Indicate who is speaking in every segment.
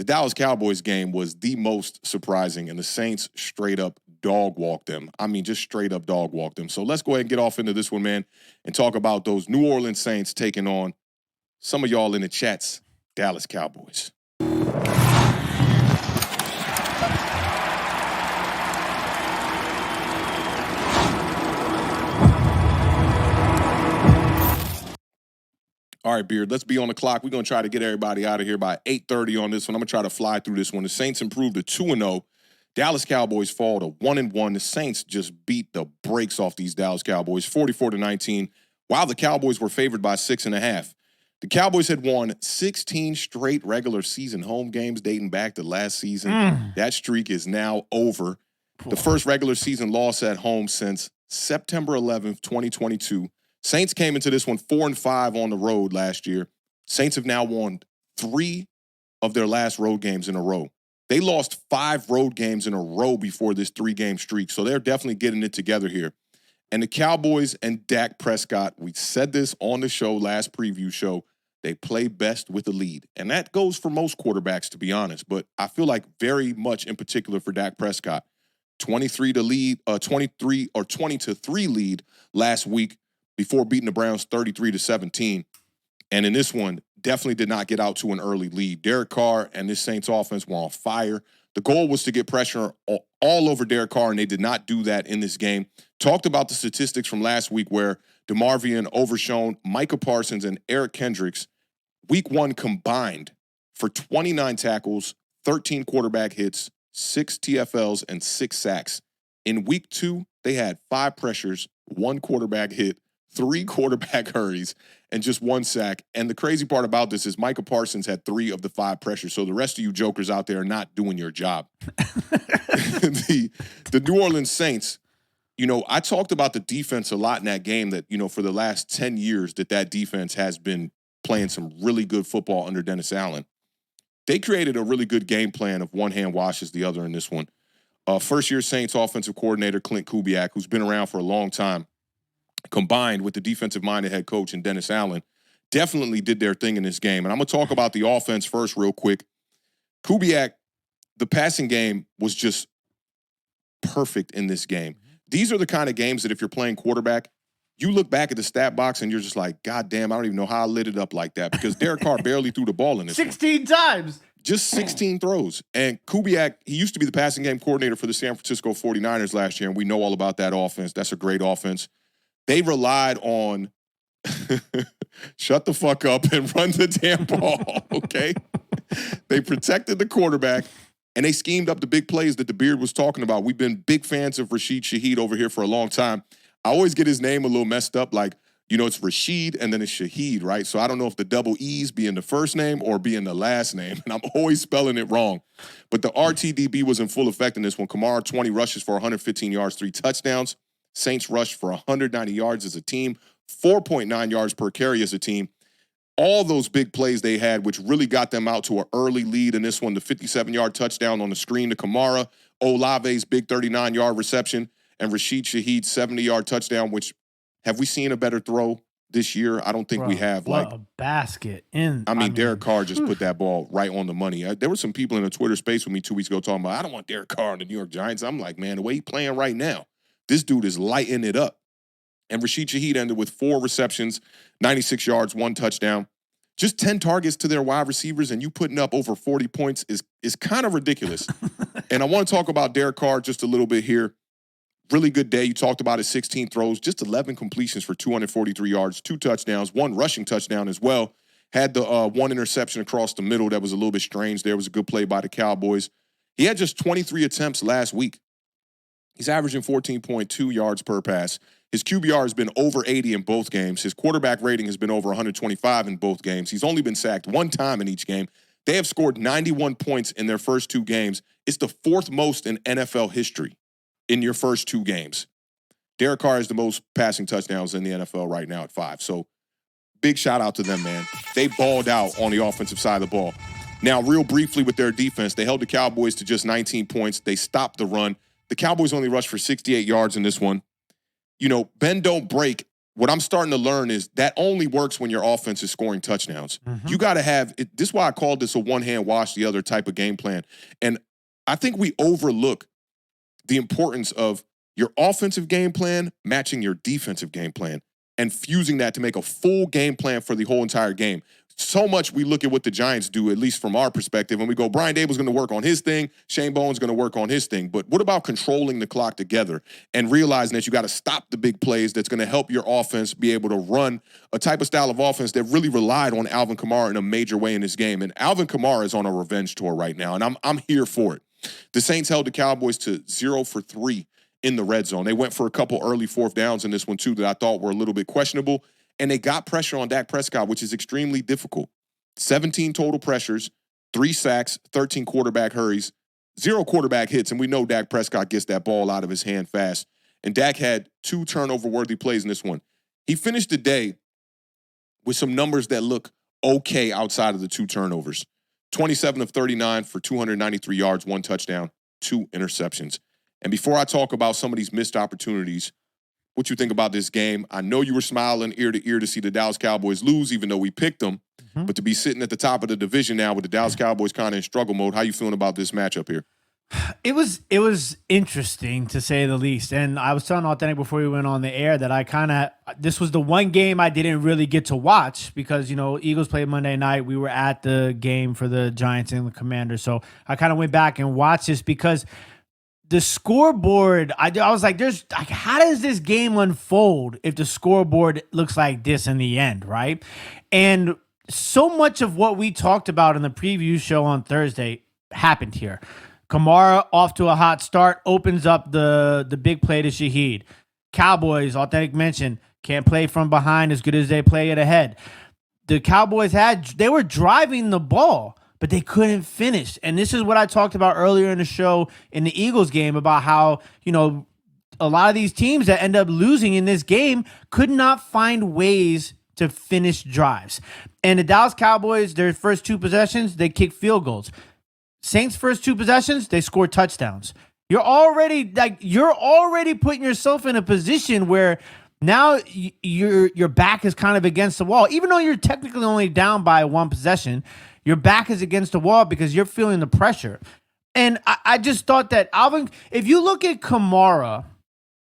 Speaker 1: The Dallas Cowboys game was the most surprising, and the Saints straight up dog walked them. I mean, just straight up dog walked them. So let's go ahead and get off into this one, man, and talk about those New Orleans Saints taking on some of y'all in the chats, Dallas Cowboys. All right, Beard, let's be on the clock. We're going to try to get everybody out of here by 8:30 on this one. I'm going to try to fly through this one. The Saints improved to 2-0. Dallas Cowboys fall to 1-1. The Saints just beat the brakes off these Dallas Cowboys, 44-19, while the Cowboys were favored by 6.5. The Cowboys had won 16 straight regular season home games dating back to last season. That streak is now over. The first regular season loss at home since September 11th, 2022. Saints came into this one 4-5 on the road last year. Saints have now won 3 of their last road games in a row. They lost 5 road games in a row before this 3-game streak, so they're definitely getting it together here. And the Cowboys and Dak Prescott, we said this on the show, last preview show, they play best with the lead. And that goes for most quarterbacks, to be honest, but I feel like very much in particular for Dak Prescott. 20-3 lead last week before beating the Browns 33-17. And in this one, definitely did not get out to an early lead. Derek Carr and this Saints offense were on fire. The goal was to get pressure all over Derek Carr, and they did not do that in this game. Talked about the statistics from last week where DeMarvion, Overshown, Micah Parsons, and Eric Kendricks, week 1 combined for 29 tackles, 13 quarterback hits, 6 TFLs, and 6 sacks. In week 2, they had 5 pressures, 1 quarterback hit, 3 quarterback hurries, and just 1 sack. And the crazy part about this is Micah Parsons had 3 of the 5 pressures. So the rest of you jokers out there are not doing your job. The New Orleans Saints, you know, I talked about the defense a lot in that game that, you know, for the last 10 years that defense has been playing some really good football under Dennis Allen. They created a really good game plan of one hand washes the other in this one. First-year Saints offensive coordinator Clint Kubiak, who's been around for a long time, combined with the defensive-minded head coach and Dennis Allen, definitely did their thing in this game. And I'm going to talk about the offense first real quick. Kubiak, the passing game was just perfect in this game. These are the kind of games that if you're playing quarterback, you look back at the stat box and you're just like, God damn, I don't even know how I lit it up like that because Derek Carr barely threw the ball in this
Speaker 2: 16 times.
Speaker 1: Just 16 throws. And Kubiak, he used to be the passing game coordinator for the San Francisco 49ers last year, and we know all about that offense. That's a great offense. They relied on shut the fuck up and run the damn ball, okay? They protected the quarterback, and they schemed up the big plays that the Beard was talking about. We've been big fans of Rashid Shaheed over here for a long time. I always get his name a little messed up, like, you know, it's Rashid and then it's Shaheed, right? So I don't know if the double E's be in the first name or be in the last name, and I'm always spelling it wrong. But the RTDB was in full effect in this one. Kamara, 20 rushes for 115 yards, 3 touchdowns. Saints rushed for 190 yards as a team, 4.9 yards per carry as a team. All those big plays they had, which really got them out to an early lead in this one, the 57-yard touchdown on the screen to Kamara, Olave's big 39-yard reception, and Rashid Shaheed's 70-yard touchdown, which have we seen a better throw this year? I don't think we have.
Speaker 2: What a basket. I mean,
Speaker 1: Derek Carr just put that ball right on the money. There were some people in the Twitter space with me 2 weeks ago talking about, I don't want Derek Carr on the New York Giants. I'm like, man, the way he's playing right now, this dude is lighting it up. And Rashid Shaheed ended with 4 receptions, 96 yards, 1 touchdown. Just 10 targets to their wide receivers, and you putting up over 40 points is kind of ridiculous. And I want to talk about Derek Carr just a little bit here. Really good day. You talked about his 16 throws, just 11 completions for 243 yards, 2 touchdowns, 1 rushing touchdown as well. Had the 1 interception across the middle that was a little bit strange. There was a good play by the Cowboys. He had just 23 attempts last week. He's averaging 14.2 yards per pass. His QBR has been over 80 in both games. His quarterback rating has been over 125 in both games. He's only been sacked 1 time in each game. They have scored 91 points in their first 2 games. It's the 4th most in NFL history in your first 2 games. Derek Carr has the most passing touchdowns in the NFL right now at 5. So big shout out to them, man. They balled out on the offensive side of the ball. Now, real briefly with their defense, they held the Cowboys to just 19 points. They stopped the run. The Cowboys only rushed for 68 yards in this one. You know, bend don't break what I'm starting to learn is that only works when your offense is scoring touchdowns.
Speaker 2: Mm-hmm.
Speaker 1: You got to have it. This is why I called this a one-hand wash the other type of game plan. And I think we overlook the importance of your offensive game plan matching your defensive game plan and fusing that to make a full game plan for the whole entire game. So much we look at what the Giants do, at least from our perspective, and we go, Brian Dable's going to work on his thing, Shane Bowen's going to work on his thing. But what about controlling the clock together and realizing that you got to stop the big plays that's going to help your offense be able to run a type of style of offense that really relied on Alvin Kamara in a major way in this game. And Alvin Kamara is on a revenge tour right now, and I'm here for it. The Saints held the Cowboys to 0 for 3 in the red zone. They went for a couple early fourth downs in this one, too, that I thought were a little bit questionable. And they got pressure on Dak Prescott, which is extremely difficult. 17 total pressures, 3 sacks, 13 quarterback hurries, 0 quarterback hits. And we know Dak Prescott gets that ball out of his hand fast. And Dak had 2 turnover-worthy plays in this one. He finished the day with some numbers that look okay outside of the 2 turnovers. 27 of 39 for 293 yards, 1 touchdown, 2 interceptions. And before I talk about some of these missed opportunities, what you think about this game? I know you were smiling ear to ear to see the Dallas Cowboys lose, even though we picked them. Mm-hmm. But to be sitting at the top of the division now with the Dallas Cowboys kind of in struggle mode, how you feeling about this matchup here?
Speaker 2: It was interesting, to say the least. And I was telling Authentic before we went on the air that this was the one game I didn't really get to watch because, Eagles played Monday night. We were at the game for the Giants and the Commanders. So I kind of went back and watched this because the scoreboard, I was like, how does this game unfold if the scoreboard looks like this in the end, right? And so much of what we talked about in the preview show on Thursday happened here. Kamara off to a hot start, opens up the big play to Shaheed. Cowboys, Authentic mentioned, can't play from behind as good as they play it ahead. The Cowboys they were driving the ball, but they couldn't finish. And this is what I talked about earlier in the show in the Eagles game about how, a lot of these teams that end up losing in this game could not find ways to finish drives. And the Dallas Cowboys, their first 2 possessions, they kick field goals. Saints' first 2 possessions, they score touchdowns. You're already putting yourself in a position where now your back is kind of against the wall. Even though you're technically only down by 1 possession, your back is against the wall because you're feeling the pressure. And I just thought that if you look at Kamara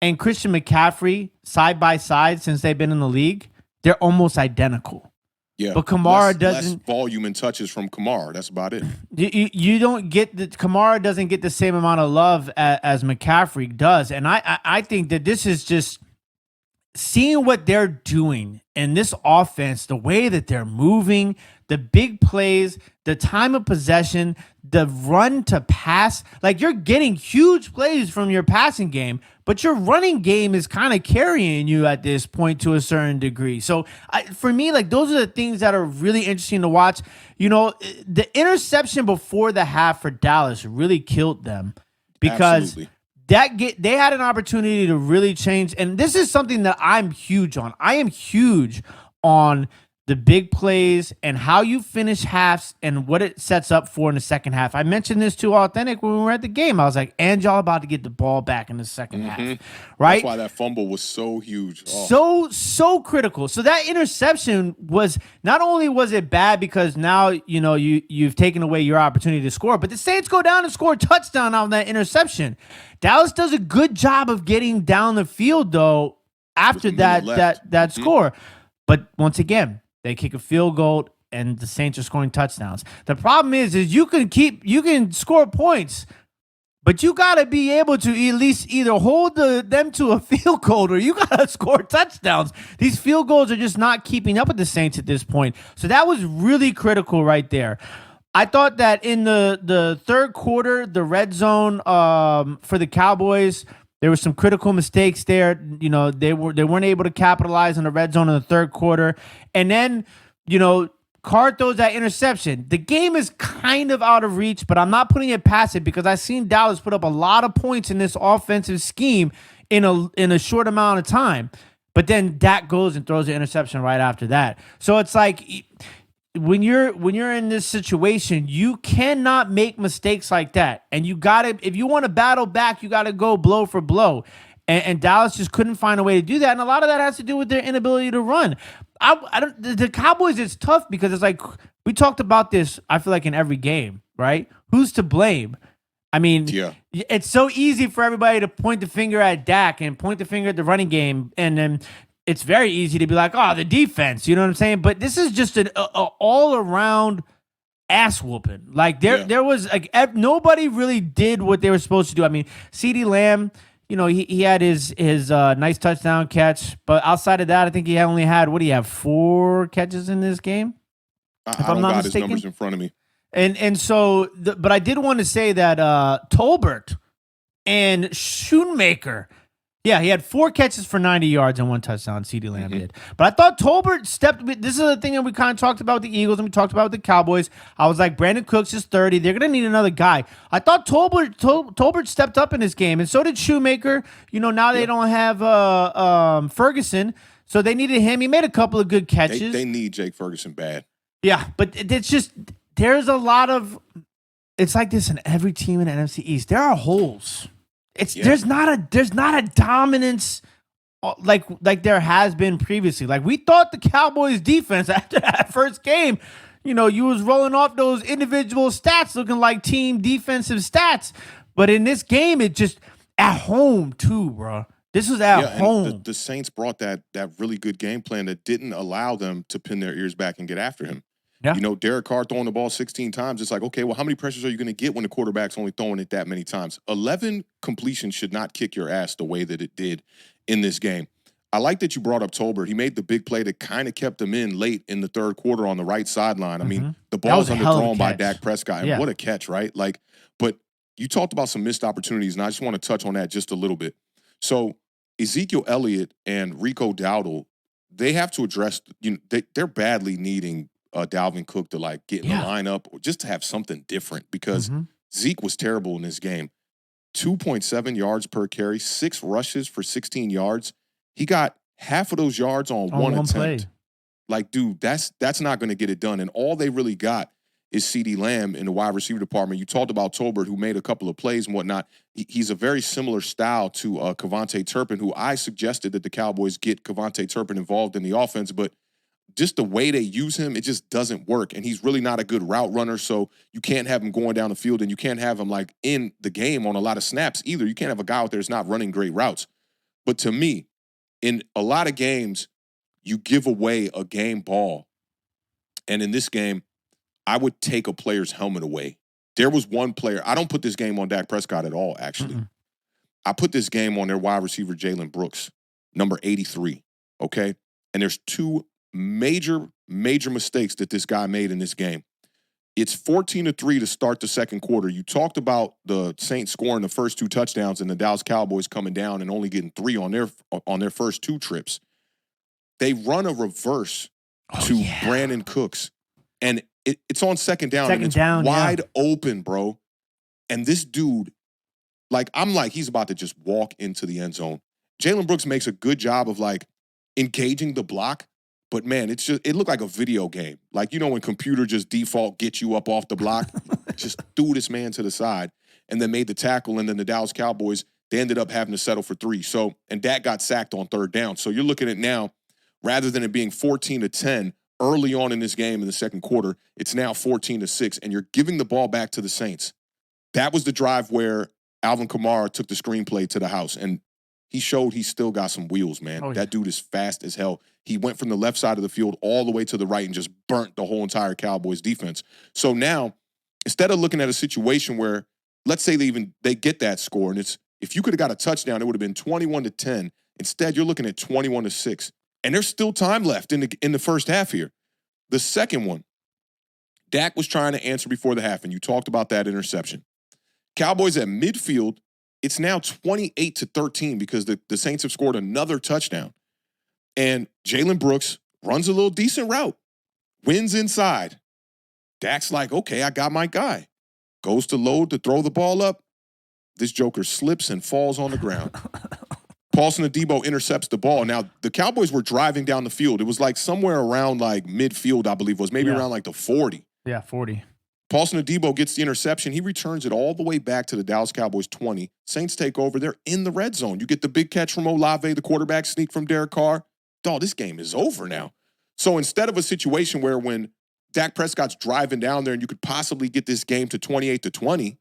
Speaker 2: and Christian McCaffrey side by side since they've been in the league, they're almost identical.
Speaker 1: Yeah,
Speaker 2: but Kamara
Speaker 1: less volume and touches from Kamara. That's about it.
Speaker 2: You don't get Kamara doesn't get the same amount of love as McCaffrey does, and I think that this is just seeing what they're doing in this offense, the way that they're moving, the big plays, the time of possession, the run to pass. Like, you're getting huge plays from your passing game, but your running game is kind of carrying you at this point to a certain degree. So for me, like, those are the things that are really interesting to watch. The interception before the half for Dallas really killed them because they had an opportunity to really change. And this is something that I'm huge on. I am huge on the big plays and how you finish halves and what it sets up for in the second half. I mentioned this to Authentic when we were at the game. I was like, and y'all about to get the ball back in the second half, right?
Speaker 1: That's why that fumble was so huge. Oh.
Speaker 2: So critical. So that interception was, not only was it bad because now, you've taken away your opportunity to score, but the Saints go down and score a touchdown on that interception. Dallas does a good job of getting down the field, though, after that score. But once again, they kick a field goal and the Saints are scoring touchdowns. The problem is you can score points, but you got to be able to at least either hold them to a field goal or you got to score touchdowns. These field goals are just not keeping up with the Saints at this point. So that was really critical right there. I thought that in the third quarter, the red zone for the Cowboys, there were some critical mistakes there. They weren't able to capitalize on the red zone in the third quarter. And then, Carr throws that interception. The game is kind of out of reach, but I'm not putting it past it because I've seen Dallas put up a lot of points in this offensive scheme in a short amount of time. But then Dak goes and throws the interception right after that. So it's like, when you're in this situation, you cannot make mistakes like that. And if you want to battle back, you got to go blow for blow. And Dallas just couldn't find a way to do that. And a lot of that has to do with their inability to run. I don't. The Cowboys, it's tough because it's like we talked about this. I feel like in every game, right? Who's to blame? I mean, it's so easy for everybody to point the finger at Dak and point the finger at the running game, and then it's very easy to be like, "Oh, the defense." You know what I'm saying? But this is just an all around ass whooping. Like there was like nobody really did what they were supposed to do. I mean, CeeDee Lamb, you know, he had his nice touchdown catch, but outside of that, I think he only had 4 catches in this game.
Speaker 1: I don't got his numbers in front of me.
Speaker 2: And so, but I did want to say that Tolbert and Schoonmaker, he had 4 catches for 90 yards and 1 touchdown. CeeDee Lamb did. But I thought Tolbert stepped. This is the thing that we kind of talked about with the Eagles and we talked about with the Cowboys. I was like, Brandon Cooks is 30. They're going to need another guy. I thought Tolbert stepped up in this game, and so did Shoemaker. You know, now they don't have Ferguson, so they needed him. He made a couple of good catches.
Speaker 1: They need Jake Ferguson bad.
Speaker 2: Yeah, but it's just there's a lot of it's like this in every team in the NFC East. There are holes. There's not a dominance like there has been previously. Like we thought the Cowboys defense after that first game, you know, you was rolling off those individual stats looking like team defensive stats. But in this game, it just at home too, bro. This was at home.
Speaker 1: And the Saints brought that really good game plan that didn't allow them to pin their ears back and get after him.
Speaker 2: Yeah.
Speaker 1: You know, Derek Carr throwing the ball 16 times. It's like, okay, well, how many pressures are you going to get when the quarterback's only throwing it that many times? 11 completions should not kick your ass the way that it did in this game. I like that you brought up Tolbert. He made the big play that kind of kept him in late in the third quarter on the right sideline. I mean, the ball was underthrown by Dak Prescott. And what a catch, right? Like, but you talked about some missed opportunities, and I just want to touch on that just a little bit. So Ezekiel Elliott and Rico Dowdle, they have to address, you know, they're badly needing Dalvin Cook to like get in the lineup or just to have something different because Zeke was terrible in this game. 2.7 yards per carry, 6 rushes for 16 yards. He got half of those yards on one attempt.
Speaker 2: Play.
Speaker 1: Like, dude, that's not going to get it done. And all they really got is CeeDee Lamb in the wide receiver department. You talked about Tolbert, who made a couple of plays and whatnot. He's a very similar style to Kevontae Turpin, who I suggested that the Cowboys get Kevontae Turpin involved in the offense, but just the way they use him, it just doesn't work. And he's really not a good route runner, so you can't have him going down the field, and you can't have him like in the game on a lot of snaps either. You can't have a guy out there that's not running great routes. But to me, in a lot of games, you give away a game ball. And in this game, I would take a player's helmet away. There was one player. I don't put this game on Dak Prescott at all, actually. I put this game on their wide receiver, Jalen Brooks, number 83, okay? And there's 2 major mistakes that this guy made in this game. It's 14-3 to start the second quarter. You talked about the Saints scoring the first 2 touchdowns and the Dallas Cowboys coming down and only getting 3 on their first 2 trips. They run a reverse to Brandon Cooks, and it's on second down. And it's wide open, bro. And this dude, like, I'm like, he's about to just walk into the end zone. Jalen Brooks makes a good job of like engaging the block. But, man, it looked like a video game. Like, you know, when computer just default gets you up off the block, just threw this man to the side and then made the tackle. And then the Dallas Cowboys, they ended up having to settle for 3. So, and Dak got sacked on third down. So you're looking at now, rather than it being 14-10 early on in this game in the second quarter, it's now 14-6, and you're giving the ball back to the Saints. That was the drive where Alvin Kamara took the screenplay to the house. And he showed he's still got some wheels, man. That dude is fast as hell. He went from the left side of the field all the way to the right and just burnt the whole entire Cowboys defense. So now, instead of looking at a situation where, let's say they get that score, and it's if you could have got a touchdown, it would have been 21-10. Instead, you're looking at 21-6. And there's still time left in the first half here. The second one, Dak was trying to answer before the half, and you talked about that interception. Cowboys at midfield, it's now 28-13 because the Saints have scored another touchdown. And Jalen Brooks runs a little decent route, wins inside. Dak's like, okay, I got my guy. Goes to load to throw the ball up. This joker slips and falls on the ground. Paulson Adebo intercepts the ball. Now, the Cowboys were driving down the field. It was like somewhere around like midfield, I believe it was. Maybe around like the 40.
Speaker 2: Yeah, 40.
Speaker 1: Paulson Adebo gets the interception. He returns it all the way back to the Dallas Cowboys 20. Saints take over. They're in the red zone. You get the big catch from Olave, the quarterback sneak from Derek Carr. Dog, this game is over now. So instead of a situation where when Dak Prescott's driving down there and you could possibly get this game to 28-20,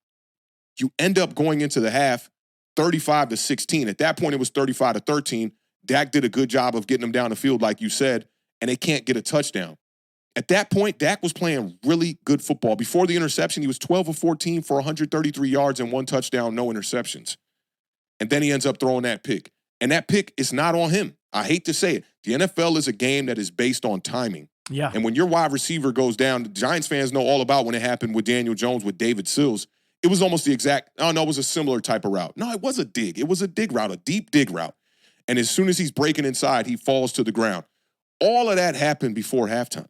Speaker 1: you end up going into the half 35-16. At that point, it was 35-13. Dak did a good job of getting them down the field, like you said, and they can't get a touchdown. At that point, Dak was playing really good football. Before the interception, he was 12 of 14 for 133 yards and 1 touchdown, no interceptions. And then he ends up throwing that pick. And that pick is not on him. I hate to say it. The NFL is a game that is based on timing.
Speaker 2: Yeah.
Speaker 1: And when your wide receiver goes down, the Giants fans know all about when it happened with Daniel Jones, with David Sills. It was almost the exact, oh, no, it was a similar type of route. No, it was a dig. It was a dig route, a deep dig route. And as soon as he's breaking inside, he falls to the ground. All of that happened before halftime.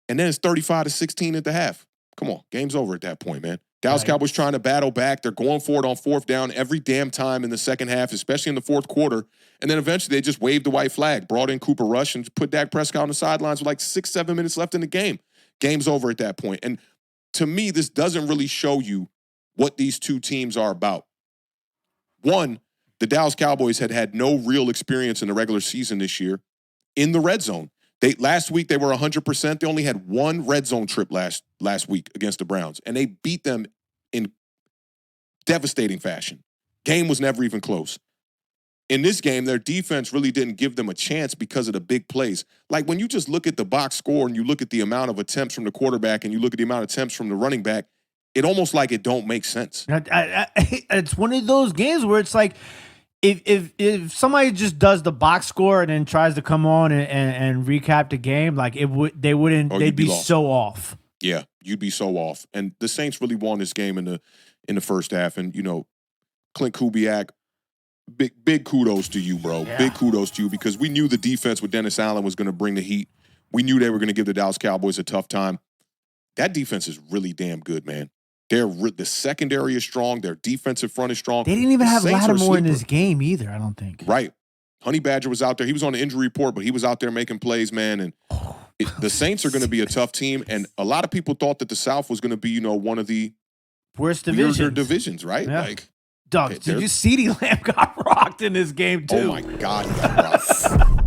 Speaker 1: And then it's 35-16 at the half. Come on, game's over at that point, man. Dallas Cowboys trying to battle back. They're going for it on 4th down every damn time in the second half, especially in the 4th quarter. And then eventually they just waved the white flag, brought in Cooper Rush, and put Dak Prescott on the sidelines with like 6-7 minutes left in the game. Game's over at that point. And to me, this doesn't really show you what these two teams are about. One, the Dallas Cowboys had no real experience in the regular season this year in the red zone. Last week, they were 100%. They only had one red zone trip last week against the Browns, and they beat them in devastating fashion. Game was never even close. In this game, their defense really didn't give them a chance because of the big plays. Like when you just look at the box score and you look at the amount of attempts from the quarterback and you look at the amount of attempts from the running back, it almost like it don't make sense.
Speaker 2: It's one of those games where it's like, if somebody just does the box score and then tries to come on and recap the game, like they'd be so off.
Speaker 1: Yeah, you'd be so off. And the Saints really won this game in the first half. And Clint Kubiak, big kudos to you, bro. Yeah. Big kudos to you, because we knew the defense with Dennis Allen was going to bring the heat. We knew they were going to give the Dallas Cowboys a tough time. That defense is really damn good, man. The secondary is strong. Their defensive front is strong.
Speaker 2: They didn't even have Lattimore in this game either, I don't think.
Speaker 1: Right. Honey Badger was out there. He was on the injury report, but he was out there making plays, man. And the Saints are going to be a tough team. And a lot of people thought that the South was going to be, one of the
Speaker 2: worst
Speaker 1: divisions, right?
Speaker 2: Yeah. Did you see CeeDee Lamb got rocked in this game too?
Speaker 1: Oh, my God, he got rocked.